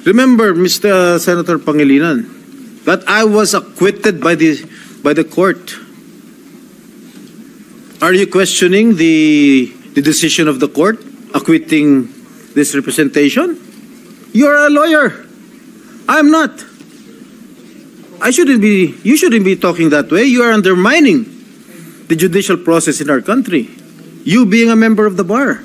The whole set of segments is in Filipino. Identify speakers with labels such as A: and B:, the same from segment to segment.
A: Remember, Mr. Senator Pangilinan, that I was acquitted by the court. Are you questioning the decision of the court acquitting this representation? You're a lawyer. I'm not. You shouldn't be talking that way. You are undermining the judicial process in our country. You being a member of the bar.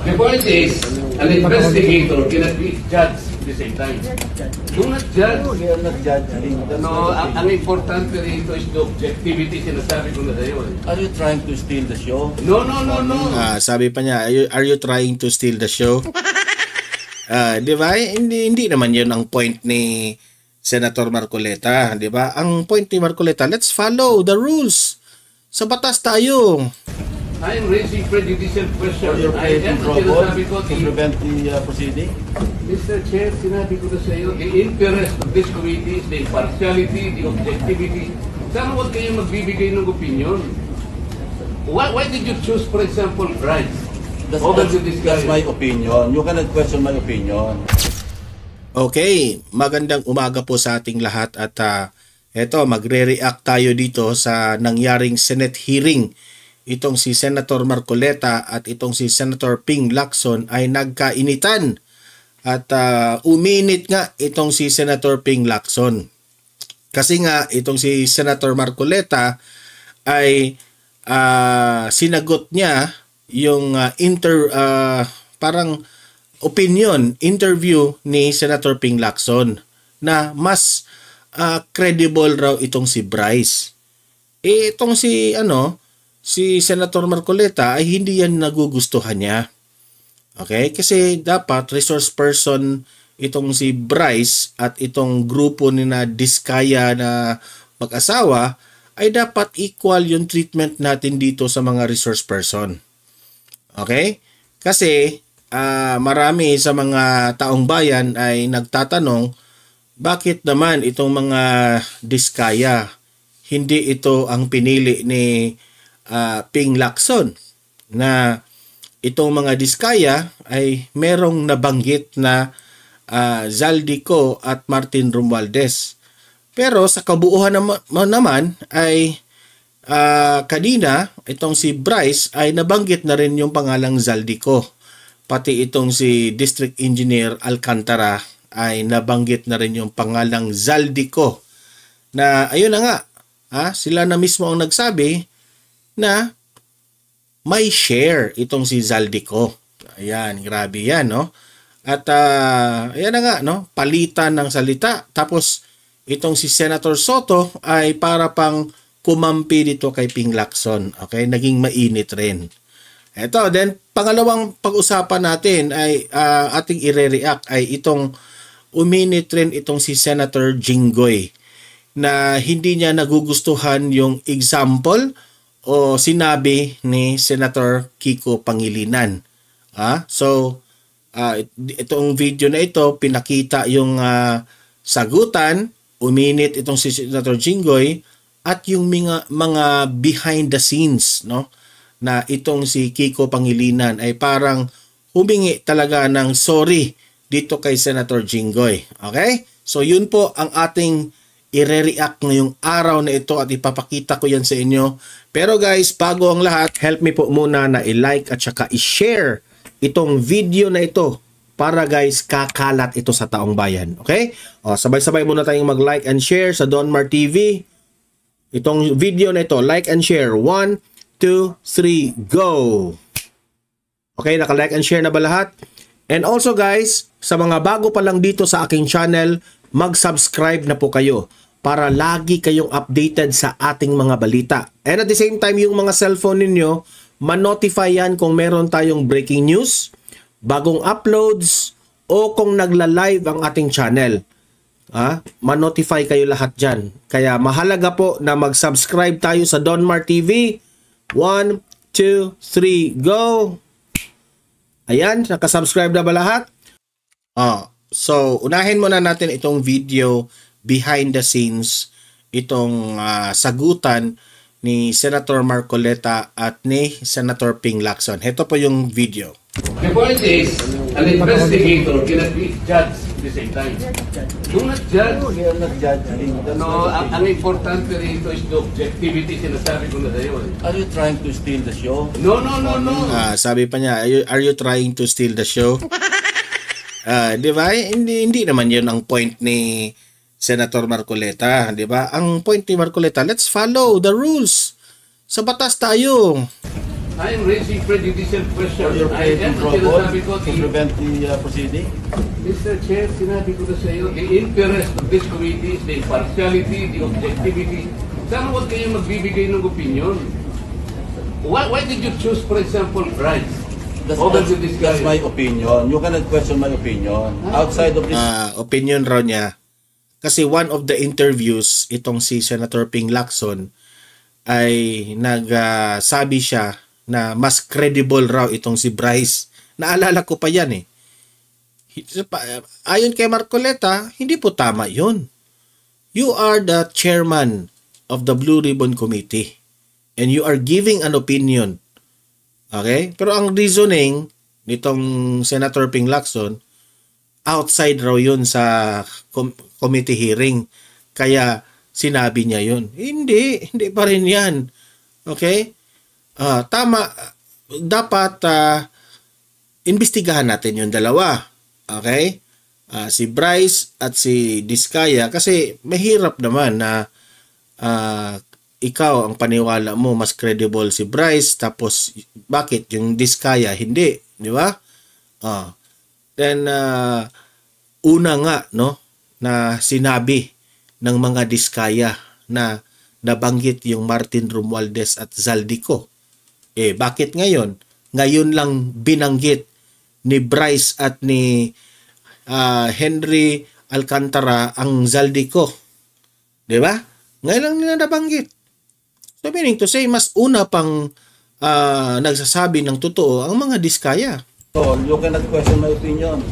B: The point is, an investigator cannot be judged at the same time. Do not judge.
C: We are not judging.
B: No, ang importante rito is the objectivity, sinasabi ko na sa'yo.
C: Are you trying to steal the show?
B: No.
D: Sabi pa niya, are you trying to steal the show? Di ba? Hindi naman yun ang point ni Senator Marcoleta. Di ba? Ang point ni Marcoleta, let's follow the rules. Sa batas tayo.
B: I am raising prejudicial questions.
C: I am sinasabi ko, to prevent the proceeding?
B: Mr. Chair, sinabi ko na sa iyo, the interest of this committee is the impartiality, the objectivity. Sana huwag kayong magbibigay ng opinion. Why did you choose, for example, Bryce?
C: That's my opinion. You cannot question my opinion.
D: Okay, magandang umaga po sa ating lahat at eto, magre-react tayo dito sa nangyaring Senate hearing. Itong si Senator Marcoleta at itong si Senator Ping Lacson ay nagkainitan at uminit nga itong si Senator Ping Lacson. Kasi nga itong si Senator Marcoleta ay sinagot niya yung parang interview ni Senator Ping Lacson na mas credible raw itong si Bryce. Itong si Senator Marcoleta ay hindi yan nagugustuhan niya. Okay? Kasi dapat resource person itong si Bryce at itong grupo ni na Diskaya na mag-asawa ay dapat equal yung treatment natin dito sa mga resource person. Okay? Kasi marami sa mga taong bayan ay nagtatanong bakit naman itong mga Diskaya hindi ito ang pinili ni Ping Lacson, na itong mga Diskaya ay merong nabanggit na Zaldico at Martin Romualdez. Pero sa kabuuan naman ay kanina itong si Bryce ay nabanggit na rin yung pangalang Zaldico. Pati itong si District Engineer Alcantara ay nabanggit na rin yung pangalang Zaldico. Na ayun na nga, sila na mismo ang nagsabi na may share itong si Zaldico. Ayan, grabe yan, no? At ayan na nga, no? Palitan ng salita. Tapos itong si Senator Soto ay para pang kumampi dito kay Ping Lacson. Okay, naging mainit rin. Ito, then pangalawang pag-usapan natin ay ating ire-react ay itong uminit rin itong si Senator Jinggoy na hindi niya nagugustuhan yung example o sinabi ni Senator Kiko Pangilinan. So, itong video na ito, pinakita yung sagutan, uminit itong si Senator Jinggoy at yung mga behind the scenes, no? Na itong si Kiko Pangilinan ay parang humingi talaga ng sorry dito kay Senator Jinggoy. Okay? So, yun po ang ating i-react ngayong araw na ito at ipapakita ko yan sa inyo. Pero guys, bago ang lahat, help me po muna na i-like at saka i-share itong video na ito para guys, kakalat ito sa taong bayan. Okay? Sabay-sabay muna tayong mag-like and share sa Donmar TV. Itong video na ito, like and share. 1, 2, 3, go! Okay, naka-like and share na ba lahat? And also guys, sa mga bago pa lang dito sa aking channel, mag-subscribe na po kayo para lagi kayong updated sa ating mga balita. And at the same time, yung mga cellphone ninyo, ma-notify yan kung meron tayong breaking news, bagong uploads, o kung nagla-live ang ating channel. Ma-notify kayo lahat dyan. Kaya mahalaga po na mag-subscribe tayo sa Donmar TV. 1, 2, 3, go! Ayan, nakasubscribe na ba lahat? So, unahin muna natin itong video behind the scenes, itong sagutan ni Senator Marcoleta at ni Senator Ping Lacson. Ito po yung video.
B: The point is, an investigator cannot be judged at the same time. Do not judge.
C: We are not judging. That's
B: No,
C: my
B: ang importante rito is the objectivity, sinasabi ko na sa'yo.
C: Are you trying to steal the show?
B: No.
D: Sabi pa niya, are you trying to steal the show? Di ba? Hindi naman yun ang point ni Senator Marcoleta. Di ba? Ang point ni Marcoleta, let's follow the rules. Sa batas tayo.
B: I am raising prejudicial
C: Or
B: questions.
C: you're
B: I
C: creating
B: am
C: trouble
B: sinasabi ko,
C: to prevent the proceeding?
B: Mr. Chair, sinabi ko na sa iyo, the interest of this committee is the impartiality, the objectivity. Sana huwag kayong magbibigay ng opinion. Why did you choose, for example, Bryce?
C: That's my opinion. You cannot question my opinion. Outside of this...
D: Opinion raw niya. Kasi one of the interviews, itong si Senator Ping Lacson, ay nagsabi siya na mas credible raw itong si Bryce. Naalala ko pa yan eh. Ayon kay Marcoleta, hindi po tama yun. You are the chairman of the Blue Ribbon Committee and you are giving an opinion. Okay? Pero ang reasoning nitong Senator Ping Lacson, outside raw yun sa committee hearing. Kaya sinabi niya yun. Hindi pa rin yan. Okay? Tama, dapat imbestigahan natin yung dalawa. Okay? Si Bryce at si Diskaya kasi mahirap naman na ikaw ang paniwala mo mas credible si Bryce tapos bakit yung Diskaya hindi, di ba? Then una nga no na sinabi ng mga Diskaya na nabanggit yung Martin Romualdez at Zaldico. Bakit ngayon? Ngayon lang binanggit ni Bryce at ni Henry Alcantara ang Zaldico. 'Di ba? Ngayon lang nila nabanggit. So meaning to say, mas una pang nagsasabi ng totoo ang mga Diskaya.
C: So, you cannot question my opinion.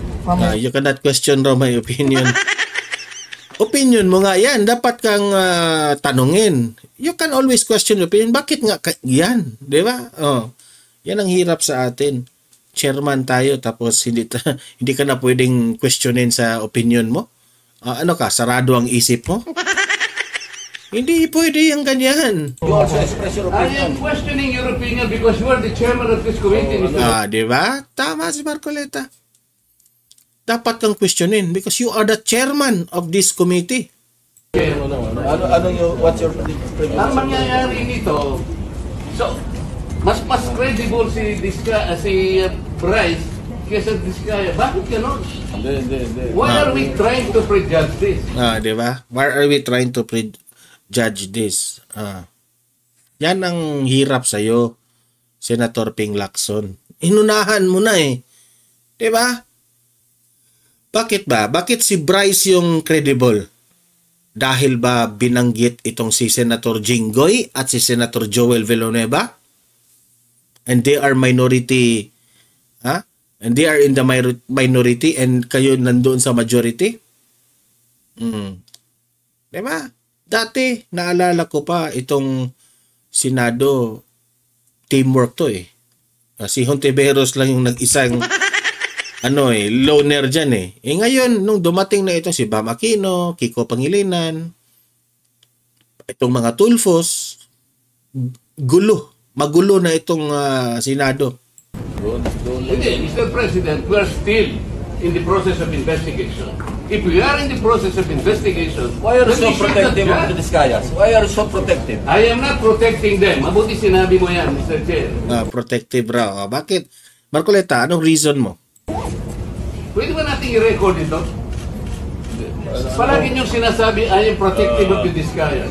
D: You cannot question raw my opinion. Opinion mo nga yan. Dapat kang tanungin. You can always question your opinion. Bakit nga yan? Di ba? Yan ang hirap sa atin. Chairman tayo tapos hindi ka na pwedeng questionin sa opinion mo. Ano ka? Sarado ang isip mo? Hindi pwede yung ganyan.
C: You also express your
B: I
C: opinion.
B: am questioning your opinion because you are the chairman of this committee, Mr.
D: Di ba? Tama si Marcoleta. Dapat kang questionin because you are the chairman of this committee.
C: What's your prediction?
B: Ang mangyayari nito, so, mas credible si Bryce kaysa Diskaya. Bakit ganon?
C: Hindi.
B: Why are we trying to prejudge this?
D: Di ba? Why are we trying to prejudge this? Yan ang hirap sa'yo, Senator Ping Lacson. Inunahan mo na eh. Di ba? Bakit ba? Bakit si Bryce yung credible? Dahil ba binanggit itong si Senator Jinggoy at si Senator Joel Villanueva? And they are minority, and they are in the minority and kayo nandoon sa majority? Diba? Dati, naalala ko pa itong Senado, teamwork to eh. Si Hontiveros lang yung nag-isang loner dyan eh. Ngayon, nung dumating na ito si Bam Aquino, Kiko Pangilinan, itong mga Tulfos, magulo na itong Senado.
B: Hindi, Mr. President, we are still in the process of investigation. If we are in the process of investigation,
C: Why are you
B: then
C: so
B: we should
C: protective
B: not
C: of the
B: judge.
C: Diskayas? Why are you so protective?
B: I am not protecting them. Mabuti sinabi mo yan, Mr. Chair.
D: Protective raw. Bakit? Marcoleta, anong reason mo?
B: Pwede ba natin i-record ito? Palagi niyong sinasabi, I am protective of the Diskaya.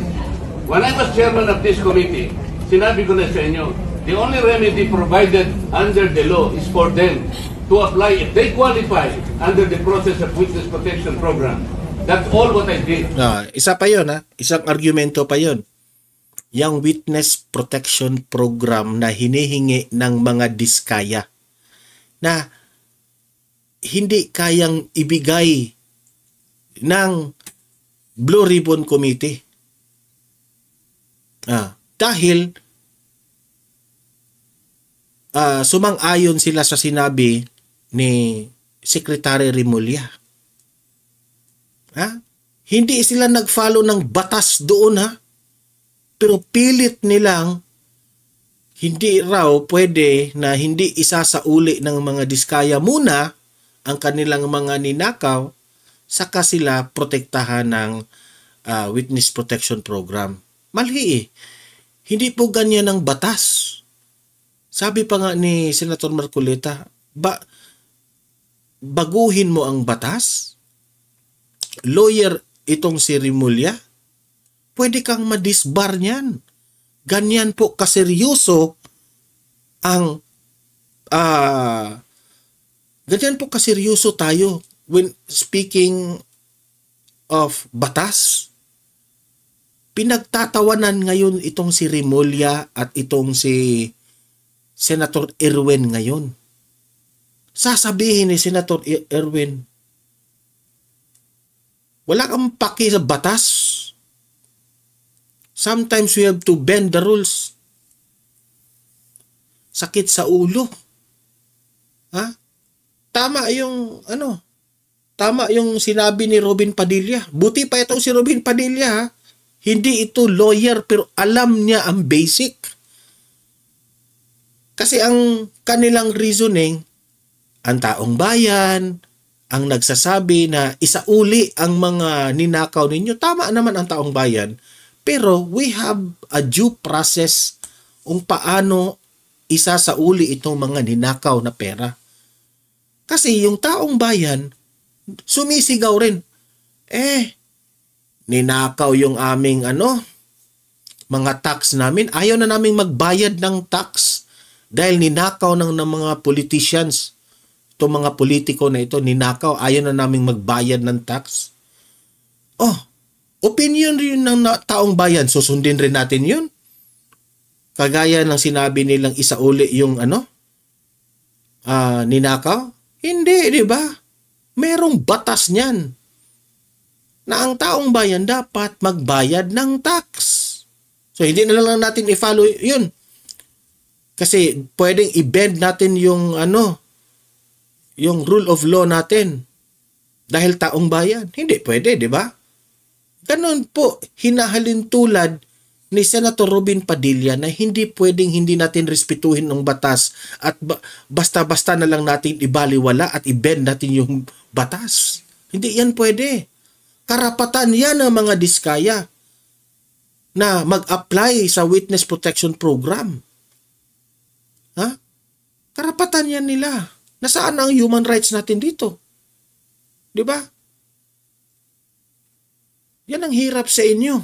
B: When I was chairman of this committee, sinabi ko na sa inyo, the only remedy provided under the law is for them to apply if they qualify under the process of witness protection program. That's all what I did.
D: Isa pa yun isang argumento pa yun. Yung witness protection program na hinihingi ng mga Diskaya na hindi kayang ibigay ng Blue Ribbon Committee. Dahil sumang-ayon sila sa sinabi ni Secretary Remulla. Hindi sila nag-follow ng batas doon, pero pilit nilang hindi raw pwede na hindi isasauli ng mga diskaya muna ang kanilang mga ninakaw, saka sila protektahan ng Witness Protection Program. Mali Hindi po ganyan ang batas. Sabi pa nga ni Senator Marcoleta, baguhin mo ang batas? Lawyer itong si Remulla, pwede kang madisbar niyan. Ganyan po kaseryoso ang ganyan po kaseryoso tayo when speaking of batas. Pinagtatawanan ngayon itong si Remulla at itong si Senator Erwin ngayon. Sasabihin ni Senator Erwin, wala kang paki sa batas. Sometimes we have to bend the rules. Sakit sa ulo. Tama yung sinabi ni Robin Padilla. Buti pa itong si Robin Padilla, Hindi ito lawyer pero alam niya ang basic. Kasi ang kanilang reasoning, ang taong bayan, ang nagsasabi na isauli ang mga ninakaw ninyo. Tama naman ang taong bayan. Pero we have a due process kung paano isasauli itong mga ninakaw na pera. Kasi yung taong bayan, sumisigaw rin. Ninakaw yung aming mga tax namin. Ayaw na naming magbayad ng tax dahil ninakaw ng mga politicians. Itong mga politiko na ito, ninakaw. Ayaw na naming magbayad ng tax. Opinion rin ng taong bayan. Susundin rin natin yun. Kagaya ng sinabi nilang isauli yung ninakaw. Hindi, di ba? Merong batas niyan na ang taong bayan dapat magbayad ng tax. So, hindi na lang natin i-follow yun. Kasi pwedeng i-bend natin yung rule of law natin dahil taong bayan. Hindi pwede, di ba? Ganon po, hinahalin tulad ni Senator Robin Padilla na hindi pwedeng hindi natin respetuhin ang batas at basta-basta na lang natin ibaliwala at i-bend natin yung batas. Hindi yan pwede. Karapatan yan ng mga diskaya na mag-apply sa Witness Protection Program. Karapatan yan nila. Nasaan ang human rights natin dito? Di ba? Yan ang hirap sa inyo.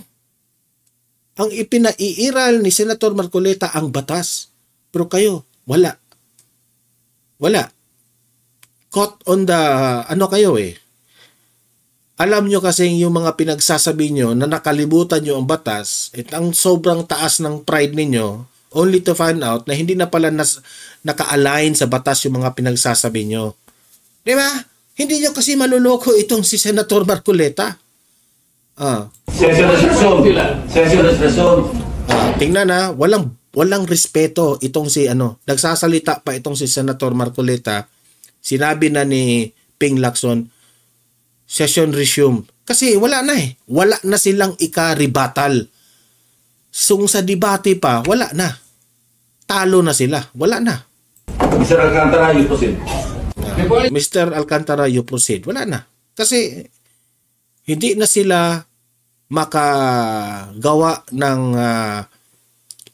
D: Ang ipinaiiral ni Senator Marcoleta ang batas. Pero kayo, wala. Wala. Caught on the, kayo Alam nyo kasi yung mga pinagsasabi nyo na nakalibutan nyo ang batas at ang sobrang taas ng pride ninyo only to find out na hindi na pala naka-align sa batas yung mga pinagsasabi nyo. Di ba? Hindi nyo kasi maluloko itong si Senator Marcoleta. Tingnan walang respeto itong si nagsasalita pa itong si Senator Marcoleta. Sinabi na ni Ping Lacson, session resume. Kasi wala na Wala na silang ika-rebuttal. So sa debate pa, wala na. Talo na sila. Wala na.
C: Mr. Alcantara, you proceed.
D: Mr. Alcantara, you proceed. Wala na. Kasi hindi na sila makagawa ng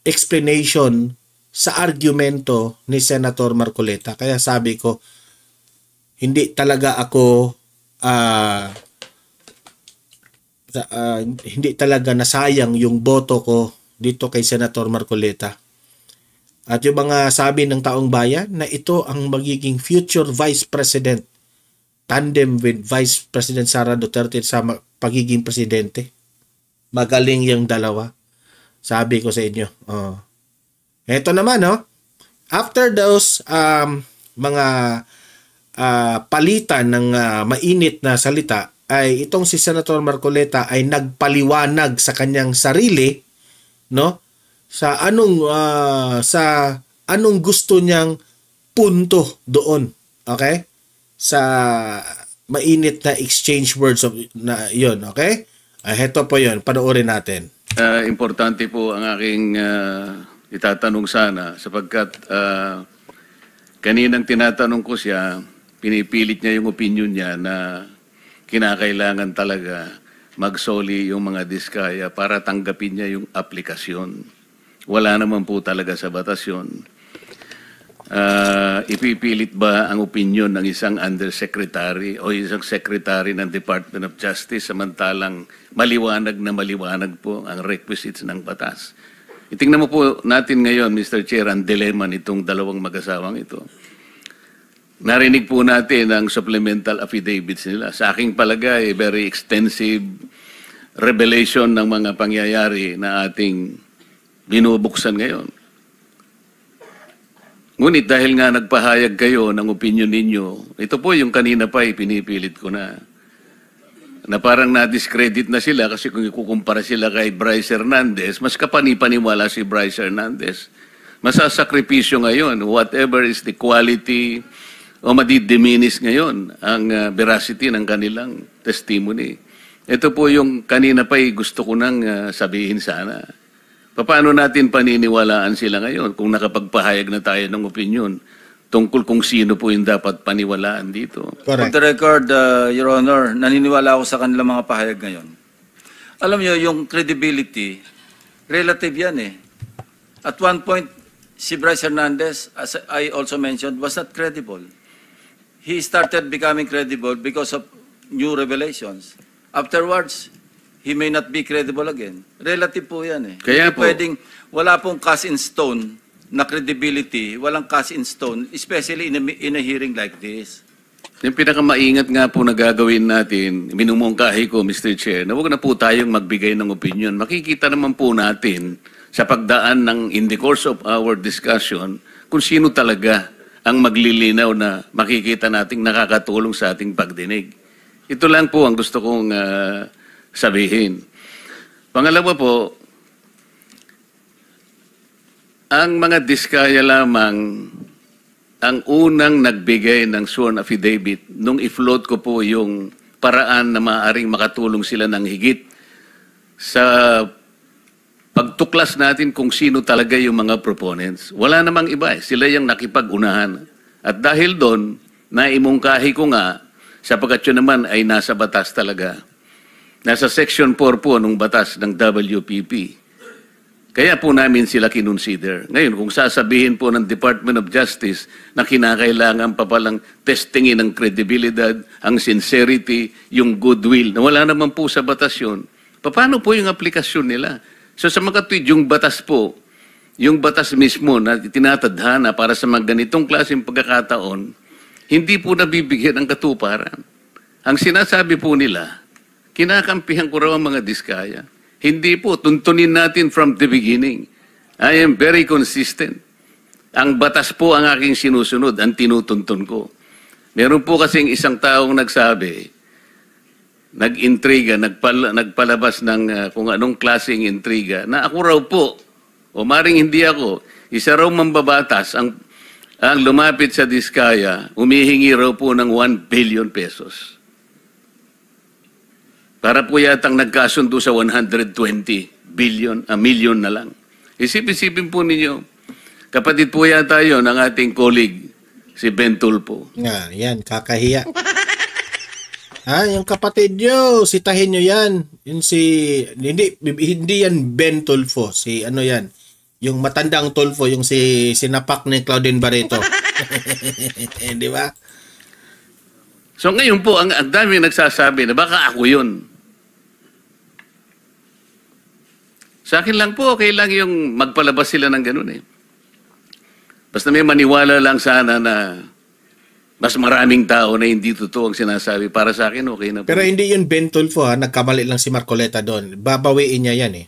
D: explanation sa argumento ni Senator Marcoleta. Kaya sabi ko, hindi talaga ako hindi talaga nasayang yung boto ko dito kay Senator Marcoleta. At yung mga sabi ng taong bayan na ito ang magiging future Vice President, tandem with Vice President Sara Duterte sa pagiging presidente. Magaling yung dalawa. Sabi ko sa inyo. Ito naman, after those mga palitan ng mainit na salita, ay itong si Senator Marcoleta ay nagpaliwanag sa kanyang sarili, sa anong gusto niyang punto doon. Okay? Sa mainit na exchange words of, na yun. Okay? Heto po yun. Panoorin natin.
B: Importante po ang aking itatanong sana sapagkat kaninang tinatanong ko siya, pinipilit niya yung opinion niya na kinakailangan talaga magsoli yung mga diskaya para tanggapin niya yung aplikasyon. Wala naman po talaga sa batas yun. Ipipilit ba ang opinion ng isang undersecretary o isang secretary ng Department of Justice samantalang maliwanag na maliwanag po ang requisites ng batas? Itingnan mo po natin ngayon, Mr. Chair, ang dilemma nitong dalawang mag-asawang ito. Narinig po natin ang supplemental affidavits nila. Sa aking palagay, very extensive revelation ng mga pangyayari na ating binubuksan ngayon. Ngunit dahil nga nagpahayag kayo ng opinion ninyo, ito po yung kanina pa pinipilit ko na parang na-discredit na sila kasi kung ikukumpara sila kay Bryce Hernandez, mas kapanipaniwala si Bryce Hernandez. Masasakripisyo ngayon, whatever is the quality o madidiminish ngayon ang veracity ng kanilang testimony. Ito po yung kanina pa gusto ko nang sabihin sana. Paano natin paniniwalaan sila ngayon kung nakapagpahayag na tayo ng opinion tungkol kung sino po yung dapat paniwalaan dito?
C: For the record, Your Honor, naniniwala ako sa kanilang mga pahayag ngayon. Alam niyo, yung credibility, relative yan eh. At one point, si Bryce Hernandez, as I also mentioned, was not credible. He started becoming credible because of new revelations. Afterwards, he may not be credible again. Relative po yan eh.
B: Kaya
C: Hindi
B: po,
C: pwedeng, wala pong cast in stone na credibility, walang cast in stone, especially in a hearing like this.
B: yung pinakamaingat nga po na gagawin natin, minumungkahi ko, Mr. Chair, na huwag na po tayong magbigay ng opinion. Makikita naman po natin sa pagdaan ng in the course of our discussion kung sino talaga ang maglilinaw na makikita nating nakakatulong sa ating pagdinig. Ito lang po ang gusto kong sabihin. Pangalawa po, ang mga diskaya lamang ang unang nagbigay ng sworn affidavit nung i-float ko po yung paraan na maaaring makatulong sila ng higit sa pagtuklas natin kung sino talaga yung mga proponents. Wala namang iba eh. Sila yung nakipag-unahan. At dahil doon, naimungkahi ko nga, sapagkat yun naman ay nasa batas talaga. Nasa Section 4 po ng batas ng WPP. Kaya po namin sila kinonsider. Ngayon, kung sasabihin po ng Department of Justice na kinakailangan pa palang testingin ang credibility, ang sincerity, yung goodwill, na wala naman po sa batas yun, paano po yung aplikasyon nila? So sa mga tweet, yung batas po, yung batas mismo na tinatadhana para sa mga ganitong klaseng pagkakataon, hindi po nabibigyan ng katuparan. Ang sinasabi po nila, kinakampihan ko raw ang mga diskaya. Hindi po, tuntunin natin from the beginning. I am very consistent. Ang batas po ang aking sinusunod, ang tinutuntun ko. Meron po kasing isang taong nagsabi, nag-intriga, nagpalabas ng kung anong klaseng intriga, na ako raw po, o maring hindi ako, isa raw mambabatas ang lumapit sa diskaya, humihingi raw po ng 1 billion pesos. Para po yatang nagkasundo sa 120 million na lang. Isipin po ninyo, kapatid po yata yun ng ating colleague, si Ben Tulfo.
D: Yan, kakahiya. Yung kapatid nyo, sitahin nyo yan. Yung hindi yan Ben Tulfo. Si ano yan, yung matandang Tulfo, yung sinapak ni Claudine Barreto. Di ba?
B: So ngayon po, ang dami nagsasabi na baka ako yun. Sa akin lang po, okay lang yung magpalabas sila ng ganun eh. Basta may maniwala lang sana na mas maraming tao na hindi totoo ang sinasabi. Para sa akin, okay na po.
D: Pero hindi yun Ben Tulfo nagkamali lang si Marcoleta doon. Babawiin niya yan eh.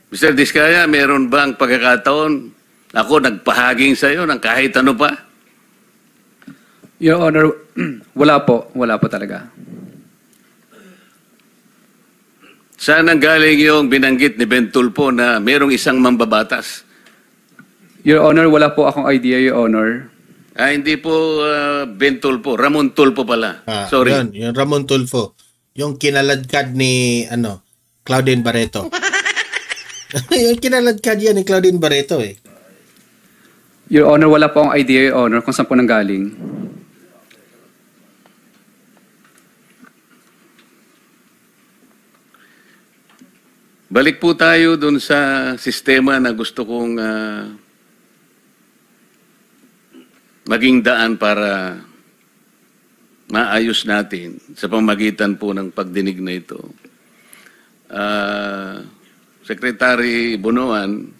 B: Mr. Diskaya, meron bang pagkakataon ako nagpahaging sa iyo ng kahit ano pa?
E: Your Honor, wala po talaga.
B: Saan ang galing yung binanggit ni Ben Tulfo na merong isang mambabatas?
E: Your Honor, wala po akong idea, Your Honor.
B: Hindi po Ben Tulfo, Ramon Tulfo pala. Sorry.
D: Yun, yung Ramon Tulfo. Yung kinaladkad ni, Claudine Barreto. Yung kinaladkad yan ni Claudine Barreto eh.
E: Your Honor, wala po akong idea, Your Honor, kung saan po nanggaling.
B: Balik po tayo dun sa sistema na gusto kong maging daan para maayos natin sa pamagitan po ng pagdinig na ito. Secretary Bonoan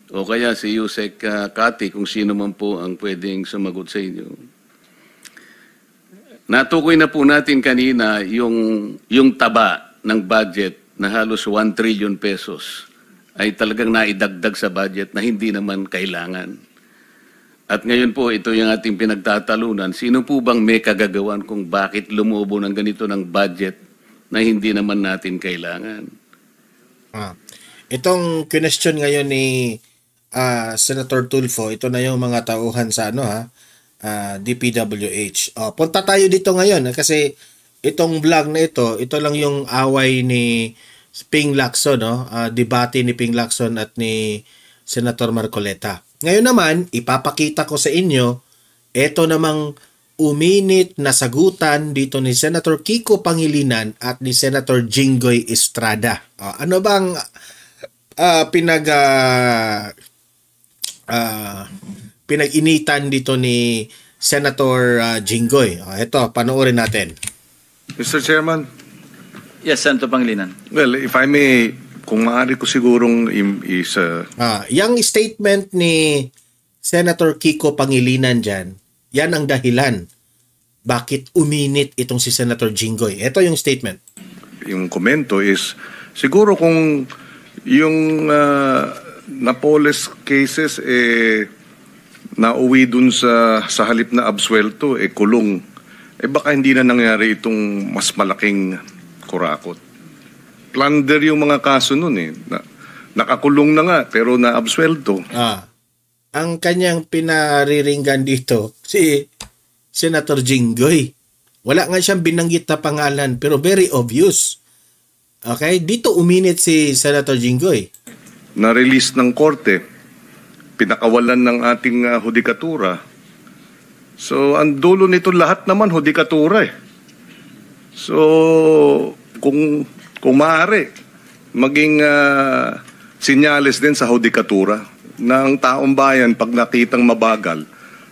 B: o kaya si Yusek Kati, kung sino man po ang pwedeng sumagot sa inyo. Natukoy na po natin kanina yung taba ng budget na halos 1 trillion pesos ay talagang naidagdag sa budget na hindi naman kailangan. At ngayon po, ito yung ating pinagtatalunan. Sino po bang may kagagawan kung bakit lumubo ng ganito ng budget na hindi naman natin kailangan?
D: Itong question ngayon ni Senator Tulfo, ito na yung mga tauhan sa DPWH. Punta tayo dito ngayon kasi itong vlog na ito lang yung away ni Ping Lacson, debate ni Ping Lacson at ni Senator Marcoleta. Ngayon naman, ipapakita ko sa inyo, ito namang uminit na sagutan dito ni Senator Kiko Pangilinan at ni Senator Jinggoy Estrada. Ano bang pinag-initan dito ni Senator Jinggoy? Ito, panoorin natin.
F: Mr. Chairman.
C: Yes, Senator Pangilinan.
F: Well, if I may, kung maaari ko sigurong
D: yung statement ni Senator Kiko Pangilinan dyan, yan ang dahilan bakit uminit itong si Senator Jinggoy. Ito yung statement.
F: Yung komento is, siguro kung yung Napoles cases nauwi dun sa halip na absuelto, kulong, baka hindi na nangyari itong mas malaking kurakot. Plunder yung mga kaso nun nakakulong na nga pero na-absuelto.
D: Ang kanyang pinariringgan dito si Senator Jinggoy. Wala nga siyang binanggit na pangalan pero very obvious. Okay? Dito uminit si Senator Jinggoy.
F: Na-release ng korte, pinakawalan ng ating hudikatura. So, ang dulo nito lahat naman hudikatura So, kung maaari, maging sinyales din sa hudikatura na ang taong bayan pag nakitang mabagal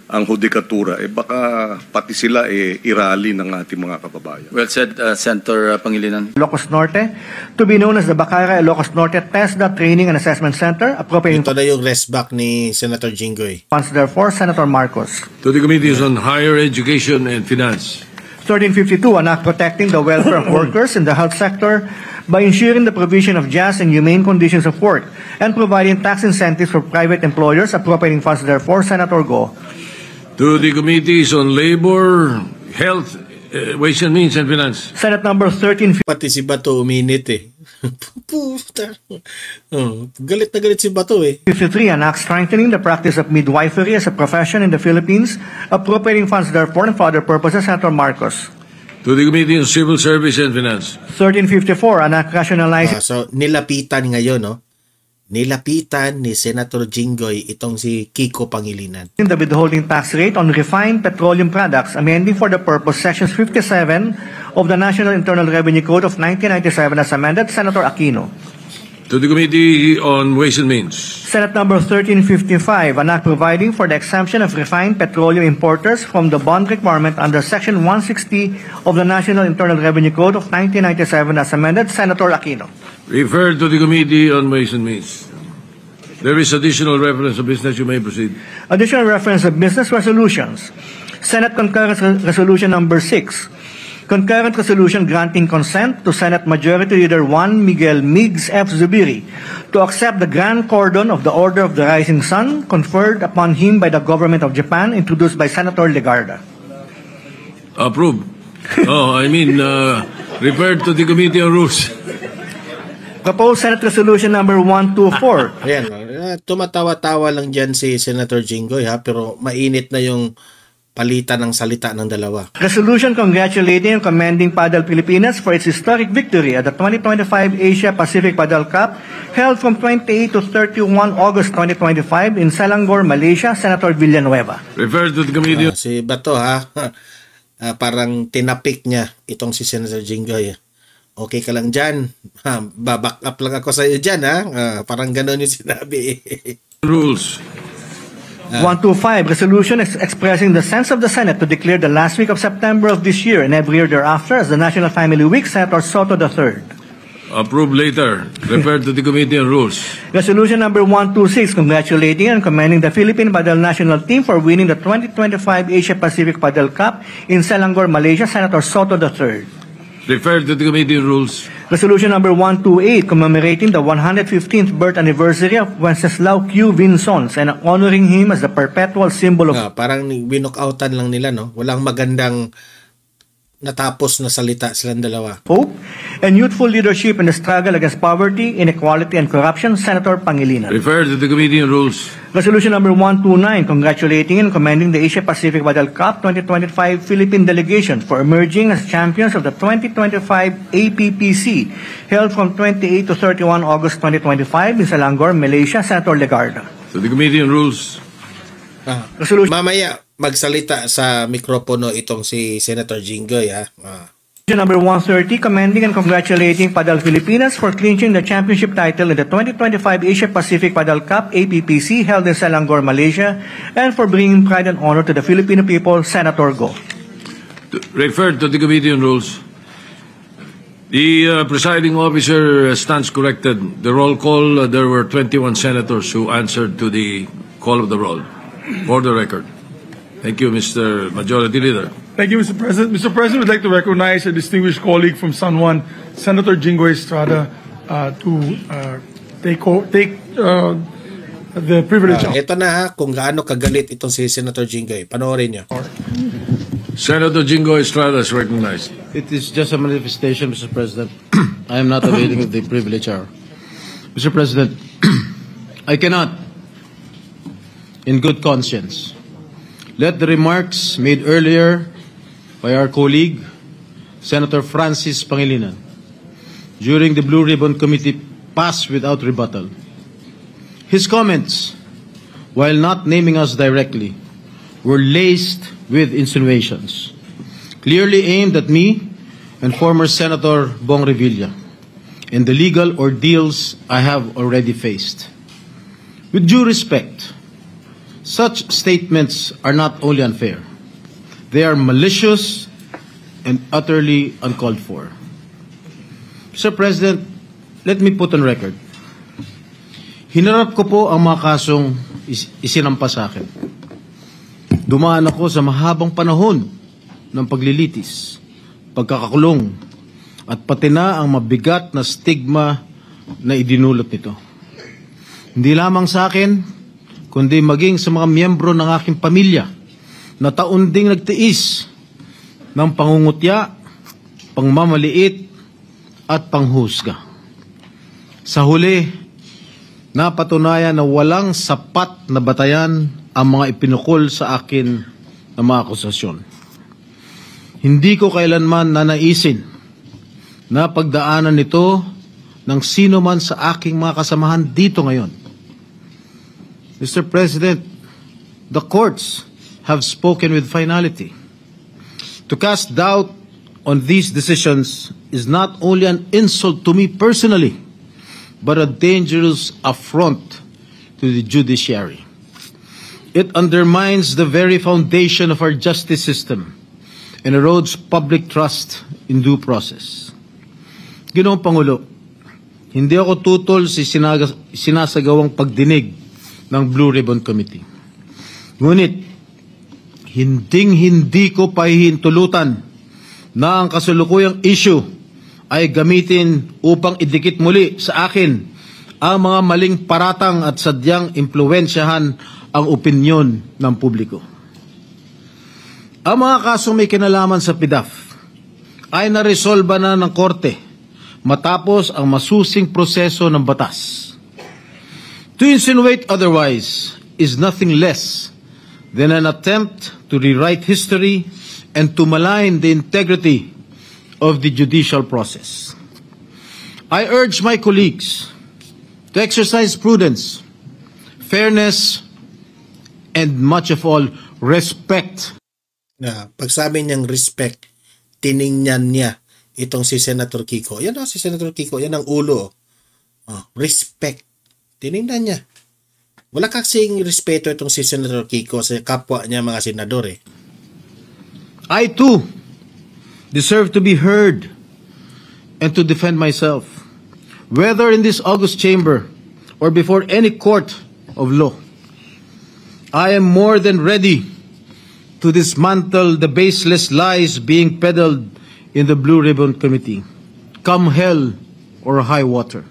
F: ang hudikatura, baka pati sila irali ng ating mga kababayan.
C: Well said, Senator Pangilinan.
G: Ilocos Norte, to be known as the Bacara Ilocos Norte TESDA Training and Assessment Center, appropriating
D: ito na yung rest back ni Senator Jinggoy.
G: funds therefore, Senator Marcos.
H: To the Committees on Higher Education and Finance.
G: 1352, an act protecting the welfare of workers in the health sector by ensuring the provision of just and humane conditions of work and providing tax incentives for private employers, appropriating funds therefore, Senator Go.
H: To the Committees on Labor, Health, Ways and Means and Finance.
G: Senate number 1353.
D: Pati si Bato uminit Puta. Galit na galit si Bato
G: 53, an act strengthening the practice of midwifery as a profession in the Philippines, appropriating funds therefore and for other purposes, Senator Marcos.
H: To the Committee on Civil Service and Finance.
G: 1354, an act rationalizing
D: So, nilapitan ngayon, nilapitan ni Senator Jinggoy itong si Kiko Pangilinan.
G: the withholding tax rate on refined petroleum products, amending for the purpose Sections 57 of the National Internal Revenue Code of 1997 as amended, Senator Aquino.
H: To the Committee on Ways and Means.
G: Senate number 1355, an act providing for the exemption of refined petroleum importers from the bond requirement under Section 160 of the National Internal Revenue Code of 1997 as amended, Senator Aquino.
H: Referred to the Committee on Ways and Means. There is additional reference of business. You may proceed.
G: Additional reference of business resolutions. Senate Concurrent Resolution number 6. Concurrent resolution granting consent to Senate Majority Leader Juan Miguel Migs F. Zubiri to accept the Grand Cordon of the Order of the Rising Sun conferred upon him by the government of Japan, introduced by Senator Legarda.
H: Approved. Referred to the Committee on Rules.
G: Proposed Senate Resolution number 124.
D: Ayan, tumatawa-tawa lang dyan si Senator Jinggoy ha, pero mainit na yung palitan ng salita ng dalawa.
G: Resolution congratulating and commending Padel Pilipinas for its historic victory at the 2025 Asia Pacific Padel Cup held from 28 to 31 August 2025 in Selangor, Malaysia. Senator Villanueva.
H: Refer to the committee.
D: Si Bato ha, parang tinapik niya itong si Senator Jinggoy. Okay ka lang dyan. Baback up lang ako sa iyo dyan ha. Parang gano'n yung sinabi.
H: Rules.
G: 125, resolution expressing the sense of the Senate to declare the last week of September of this year and every year thereafter as the National Family Week. Senator Soto III.
H: Approved later. Refer to the committee on rules.
G: Resolution number 126, congratulating and commending the Philippine Padel national team for winning the 2025 Asia Pacific Padel Cup in Selangor, Malaysia. Senator Soto III.
H: Refer to the committee on rules.
G: Resolution number 128, commemorating the 115th birth anniversary of Wenceslao Q. Vinsons and honoring him as the perpetual symbol of...
D: Parang binokoutan lang nila, no? Walang magandang natapos na salita silang dalawa.
G: Hope and youthful leadership in the struggle against poverty, inequality, and corruption. Senator Pangilinan.
H: Refer to the committee on rules.
G: Resolution number 129, congratulating and commending the Asia Pacific Padel Cup 2025 Philippine delegation for emerging as champions of the 2025 APPC, held from 28 to 31 August 2025 in Selangor, Malaysia. Senator Legarda.
H: To the committee on rules.
G: Resolution
D: Mamaya magsalita sa mikropono itong si Senator Jinggoy ha.
G: number 130, commending and congratulating Padel Pilipinas for clinching the championship title in the 2025 Asia Pacific Padel Cup APPC held in Selangor, Malaysia, and for bringing pride and honor to the Filipino people. Senator Go.
H: Refer to the committee on rules. The presiding officer stands corrected. The roll call, there were 21 senators who answered to the call of the roll. For the record. Thank you, Mr. Majority Leader.
I: Thank you, Mr. President. Mr. President, we'd like to recognize a distinguished colleague from San Juan, Senator Jinggoy Estrada, to take the privilege of...
D: Ito na ha, kung gaano kagalit itong si Senator Jinggoy. Panoorin niyo.
H: Senator Jinggoy Estrada is recognized.
J: It is just a manifestation, Mr. President. I am not availing of the privilege hour. Mr. President, I cannot, in good conscience, let the remarks made earlier by our colleague, Senator Francis Pangilinan, during the Blue Ribbon Committee pass without rebuttal. His comments, while not naming us directly, were laced with insinuations, clearly aimed at me and former Senator Bong Revilla, and the legal ordeals I have already faced. With due respect, such statements are not only unfair, they are malicious and utterly uncalled for. Mr. President, let me put on record. Hinarap ko po ang mga kasong isinampa sa akin. Dumaan ako sa mahabang panahon ng paglilitis, pagkakakulong, at pati na ang mabigat na stigma na idinulot nito. Hindi lamang sa akin, kundi maging sa mga miyembro ng aking pamilya na taon ding nagtiis ng pangungutya, pangmamaliit, at panghusga. Sa huli, napatunayan na walang sapat na batayan ang mga ipinukol sa akin na mga akusasyon. Hindi ko kailanman nanaisin na pagdaanan nito ng sino man sa aking mga kasamahan dito ngayon. Mr. President, the courts have spoken with finality. To cast doubt on these decisions is not only an insult to me personally, but a dangerous affront to the judiciary. It undermines the very foundation of our justice system and erodes public trust in due process. Ginoong Pangulo, hindi ako tutol sa sinasagawang pagdinig ng Blue Ribbon Committee. Ngunit, hindi ko pahihintulutan na ang kasalukuyang issue ay gamitin upang idikit muli sa akin ang mga maling paratang at sadyang impluwensyahan ang opinyon ng publiko. Ang mga kasong may kinalaman sa PDAF ay naresolba na ng korte matapos ang masusing proseso ng batas. To insinuate otherwise is nothing less than an attempt to rewrite history and to malign the integrity of the judicial process. I urge my colleagues to exercise prudence, fairness, and much of all, respect.
D: Pagsabi niyang respect, tiningnan niya itong si Senator Kiko. Yan si Senator Kiko, yan ang ulo. Respect. Tiningnan niya. Wala kasing respeto itong si Senator Kiko sa kapwa niya mga senador eh.
J: I too deserve to be heard and to defend myself, whether in this august chamber or before any court of law. I am more than ready to dismantle the baseless lies being peddled in the Blue Ribbon Committee, come hell or high water.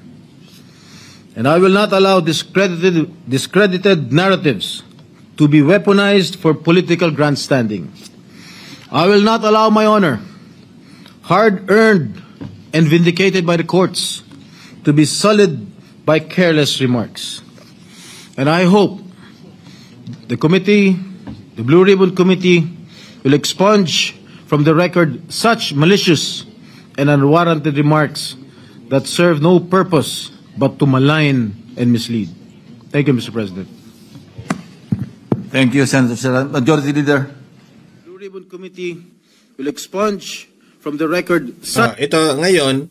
J: And I will not allow discredited narratives to be weaponized for political grandstanding. I will not allow my honor, hard-earned and vindicated by the courts, to be sullied by careless remarks. And I hope the committee, the Blue Ribbon Committee, will expunge from the record such malicious and unwarranted remarks that serve no purpose but to malign and mislead. Thank you, Mr. President.
C: Thank you, Senator Serrano. Majority Leader.
J: Blue Ribbon Committee will expunge from the record such...
D: Ito ngayon,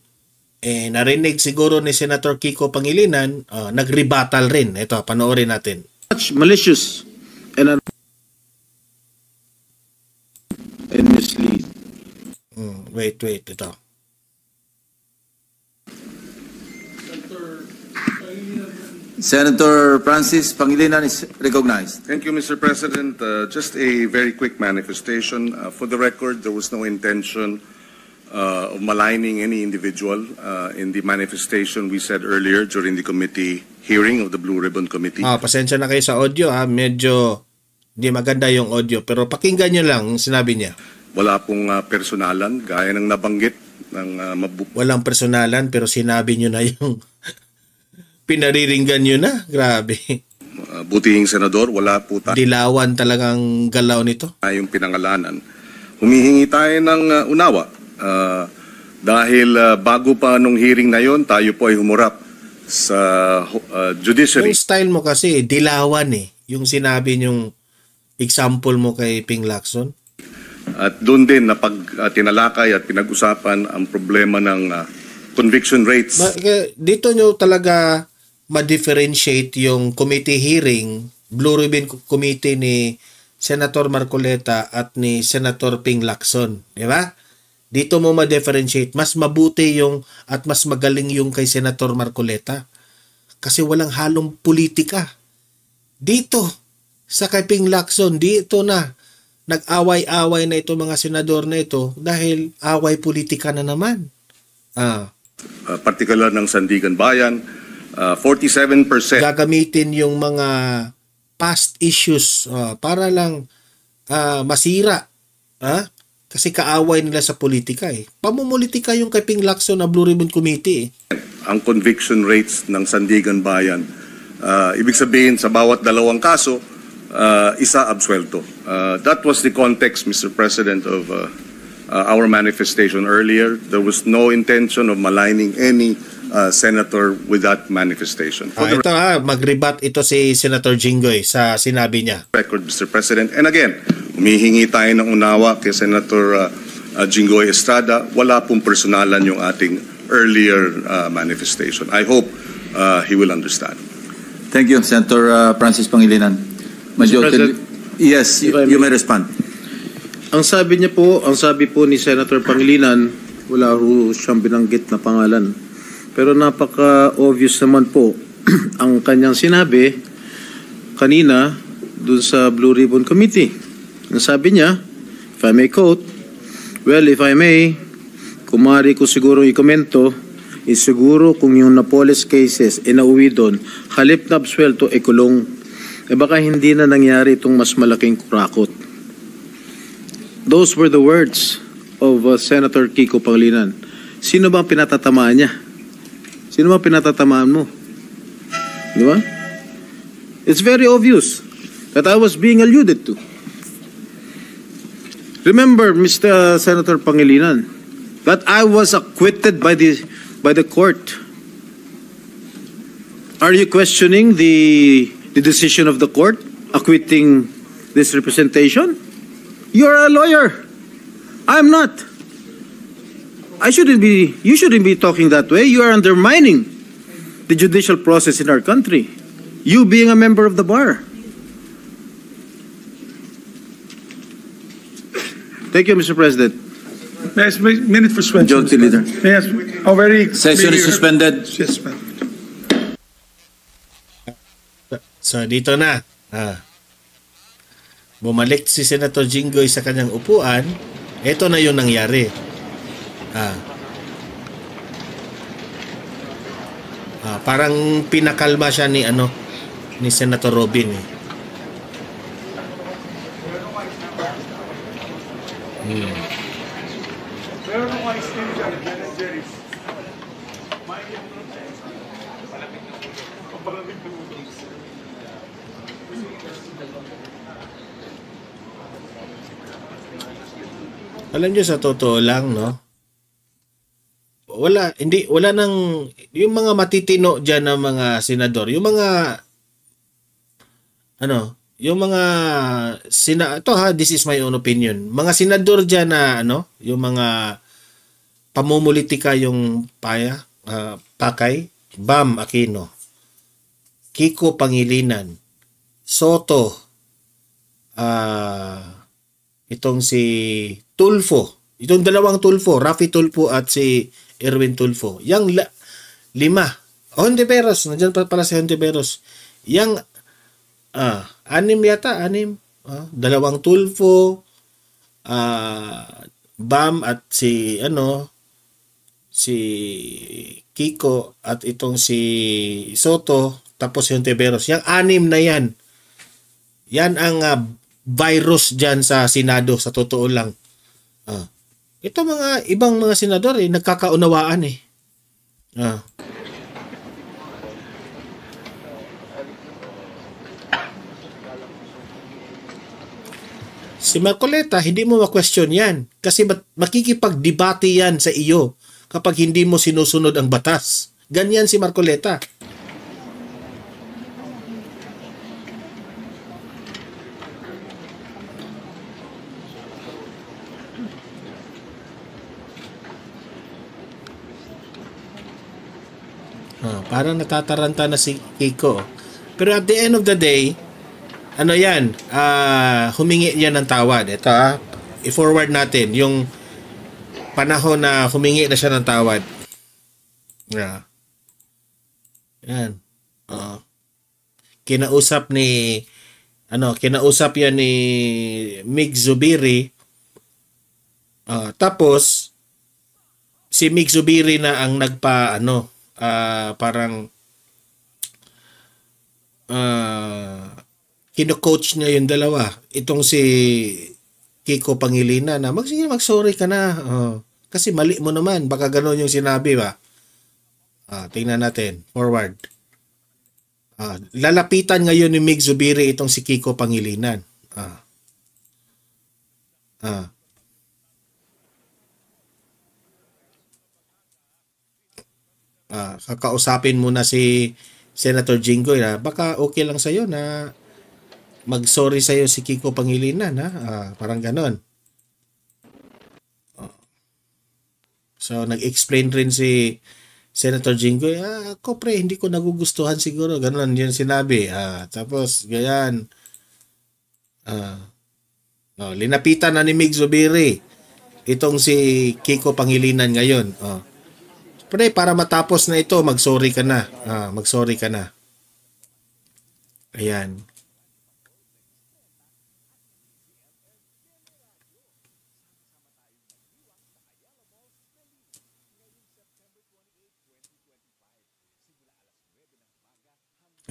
D: narinig siguro ni Senator Kiko Pangilinan, nag-rebuttal rin. Ito, panoorin natin.
A: Such malicious and mislead.
D: Wait, ito.
C: Senator Francis Pangilinan is recognized.
F: Thank you, Mr. President. Just a very quick manifestation. For the record, there was no intention of maligning any individual in the manifestation we said earlier during the committee hearing of the Blue Ribbon Committee.
D: Pasensya na kayo sa audio medyo hindi maganda yung audio, pero pakinggan nyo lang yung sinabi niya.
F: Wala pong personalan, gaya ng nabanggit ng
D: Walang personalan, pero sinabi nyo na yung pinariringgan nyo na. Grabe.
F: Butihing senador, wala po tayo.
D: Dilawan talagang galaw nito.
F: Yung pinangalanan. Humihingi tayo ng unawa. Dahil bago pa nung hearing na yon, tayo po ay humurap sa judiciary.
D: Yung style mo kasi, dilawan yung sinabi nyong example mo kay Ping Lacson.
F: At doon din na tinalakay at pinag-usapan ang problema ng conviction rates.
D: Dito nyo talaga ma-differentiate yung committee hearing, Blue Ribbon Committee ni Senator Marcoleta at ni Senator Ping Lacson. Di ba? Dito mo ma-differentiate. Mas mabuti yung at mas magaling yung kay Senator Marcoleta. Kasi walang halong politika. Dito, sa kay Ping Lacson, dito na nag-away-away na ito mga senador na ito dahil away politika na naman.
F: Partikular ng Sandigan Bayan, 47%.
D: Gagamitin yung mga past issues para lang masira. Kasi kaaway nila sa politika Pamumulitika yung kay Ping Lacson na Blue Ribbon Committee
F: Ang conviction rates ng Sandigan Bayan, ibig sabihin sa bawat dalawang kaso, isa absuelto. That was the context, Mr. President, of our manifestation earlier. There was no intention of maligning any senator with that manifestation.
D: Ito mag-rebut ito si Senator Jinggoy sa sinabi niya.
F: Record, Mr. President. And again, humihingi tayo ng unawa kay Senator Jinggoy Estrada. Wala pong personalan yung ating earlier manifestation. I hope he will understand.
C: Thank you, Senator Francis Pangilinan. Yes, you may respond.
A: Ang sabi po ni Senator Pangilinan, wala ho siyang binanggit na pangalan. Pero napaka-obvious naman po ang kanyang sinabi kanina dun sa Blue Ribbon Committee. Ang sabi niya, if I may quote, well, if I may, kumari ko siguro i-komento, siguro kung yung Napoles cases nauwi doon, halip na absuelto kulong, baka hindi na nangyari itong mas malaking kurakot. Those were the words of Senator Kiko Pangilinan. Sino ba ang pinatatamaan niya? Sino ba ang pinatatamaan mo? Di ba? It's very obvious that I was being alluded to. Remember, Mr. Senator Pangilinan, that I was acquitted by the court. Are you questioning the decision of the court acquitting this representation? You're a lawyer. I'm not. You shouldn't be talking that way. You are undermining the judicial process in our country. You being a member of the bar. Thank you, Mr. President.
I: May I ask, minute for suspension.
C: Majority Leader.
I: May I ask, how very...
C: Session is suspended.
D: So dito na. Bumalik si Senator Jinggoy sa kanyang upuan. Ito na yung nangyari. Parang pinakalma siya ni Senator Robin eh. Alam niyo, sa totoo lang, no? Wala nang, yung mga matitino dyan na mga senador, yung mga, this is my own opinion, mga senador dyan na, yung mga pamumulitika yung Pakay, Bam Aquino, Kiko Pangilinan, Soto, itong si Tulfo, itong dalawang Tulfo, Rafi Tulfo at si Erwin Tulfo. Yang lima. Hontiveros, nandiyan pala si Hontiveros. Yang anim yata, dalawang Tulfo, Bam at si Kiko at itong si Soto, tapos si Hontiveros. Yang anim na yan. Yan ang virus dyan sa Senado, sa totoo lang. Ito mga ibang mga senador nagkakaunawaan eh. Si Marcoleta, hindi mo ma-question yan. Kasi makikipag-debate yan sa iyo kapag hindi mo sinusunod ang batas. Ganyan si Marcoleta. Parang natataranta na si Kiko. Pero at the end of the day, humingi yan ng tawad. Ito i-forward natin yung panahon na humingi na siya ng tawad. Yan. Kinausap yan ni Mig Zubiri. Tapos si Mig Zubiri na ang kino-coach niya yung dalawa. Itong si Kiko Pangilinan na mag-sorry ka na. Kasi mali mo naman. Baka gano'n yung sinabi ba? Tingnan natin. Forward. Lalapitan ngayon ni Mig Zubiri itong si Kiko Pangilinan. Kakausapin mo na si Senator Jinggoy na baka okay lang sa'yo na mag-sorry sa'yo si Kiko Pangilinan, parang ganon. So nag-explain rin si Senator Jinggoy, ako pre, hindi ko nagugustuhan siguro, ganon yun sinabi. Tapos ganyan, linapitan na ni Mig Zubiri itong si Kiko Pangilinan ngayon. Pre, para matapos na ito, mag-sorry ka na. Mag-sorry ka na. Ayan.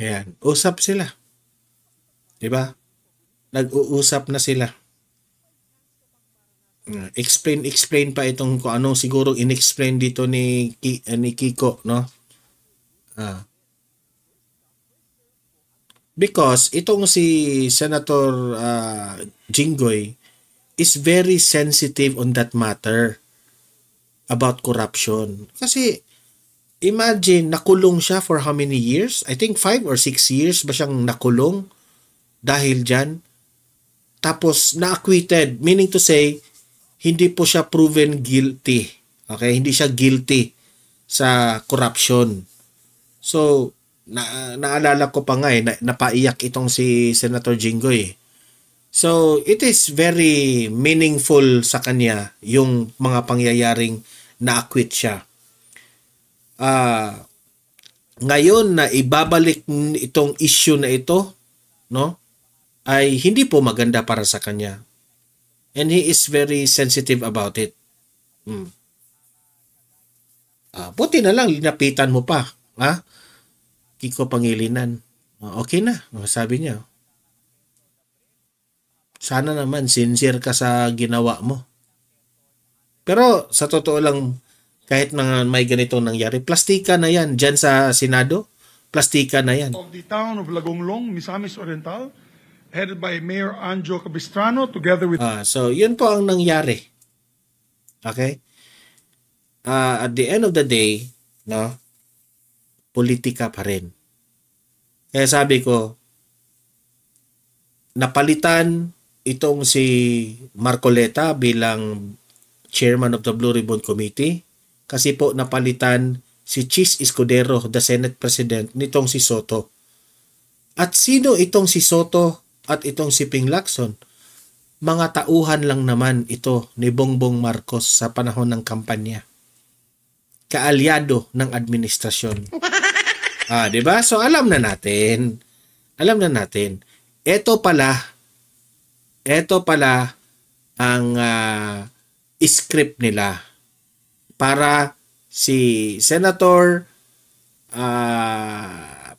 D: Ayan. Usap sila. Diba? Nag-uusap na sila. explain pa itong kung anong siguro inexplain dito ni Kiko, no? Because itong si Senator Jinggoy is very sensitive on that matter about corruption. Kasi imagine, nakulong siya for how many years? I think 5 or 6 years ba siyang nakulong dahil dyan? Tapos na-acquitted, meaning to say, hindi po siya proven guilty. Okay? Hindi siya guilty sa corruption. So, naalala ko pa nga napaiyak itong si Senator Jinggoy. So, it is very meaningful sa kanya yung mga pangyayaring na-acquit siya. Ngayon na ibabalik itong issue na ito, no, ay hindi po maganda para sa kanya. And he is very sensitive about it. Buti na lang, linapitan mo pa. Ha? Kiko Pangilinan. Okay na, sabi niya. Sana naman sincere ka sa ginawa mo. Pero sa totoo lang, kahit na may ganito nangyari, plastika na yan. Diyan sa Senado, plastika na yan.
I: Of the town of Lagonglong, Misamis Oriental, headed by Mayor Anjo Capistrano, together with...
D: So, yun po ang nangyari. Okay? At the end of the day, no, politika pa rin. Kaya sabi ko, napalitan itong si Marcoleta bilang chairman of the Blue Ribbon Committee kasi po napalitan si Chis Escudero, the Senate President, nitong si Soto. At sino itong si Soto at itong si Ping Lacson? Mga tauhan lang naman ito ni Bongbong Marcos sa panahon ng kampanya. Kaalyado ng administrasyon. Diba? So alam na natin. Ito pala ang script nila para si Senator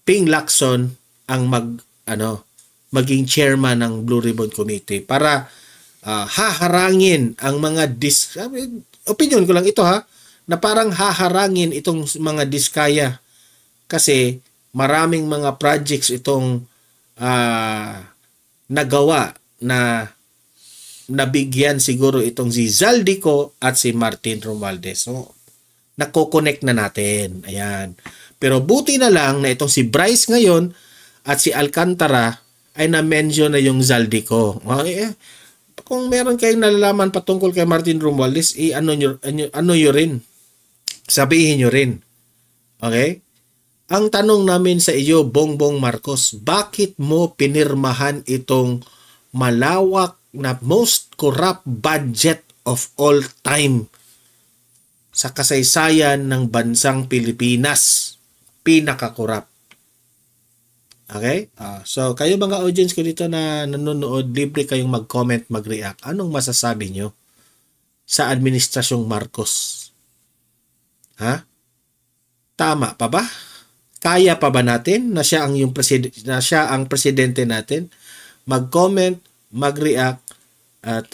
D: Ping Lacson ang maging chairman ng Blue Ribbon Committee para haharangin ang mga opinion ko lang ito na parang haharangin itong mga diskaya kasi maraming mga projects itong nagawa na nabigyan siguro itong si Zaldico at si Martin Romualdez. So, nako-connect na natin. Ayan. Pero buti na lang na itong si Bryce ngayon at si Alcantara ay na-mention na yung Zaldico. Kung meron kayong nalalaman patungkol kay Martin Romualdez, ano nyo rin. Sabihin nyo rin. Okay? Ang tanong namin sa iyo, Bongbong Marcos, bakit mo pinirmahan itong malawak na most corrupt budget of all time sa kasaysayan ng bansang Pilipinas? Pinaka-corrupt. Okay? So, kayo mga audience ko dito na nanonood, libre kayong mag-comment, mag-react. Anong masasabi nyo sa administrasyong Marcos? Tama pa ba? Kaya pa ba natin na siya ang presidente natin? Mag-comment, mag-react at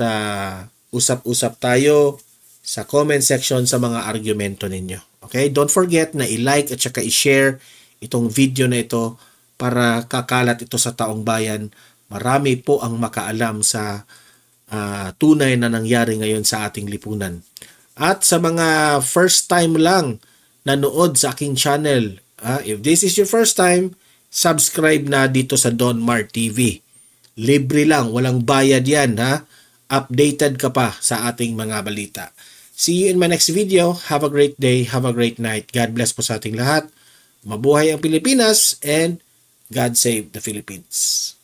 D: usap-usap tayo sa comment section sa mga argumento ninyo. Okay? Don't forget na i-like at saka i-share itong video na ito para kakalat ito sa taong bayan. Marami po ang makaalam sa tunay na nangyari ngayon sa ating lipunan. At sa mga first time lang nanood sa aking channel, if this is your first time, subscribe na dito sa Don Mar TV. Libre lang, walang bayad yan. Updated ka pa sa ating mga balita. See you in my next video. Have a great day, have a great night. God bless po sa ating lahat. Mabuhay ang Pilipinas and God save the Philippines.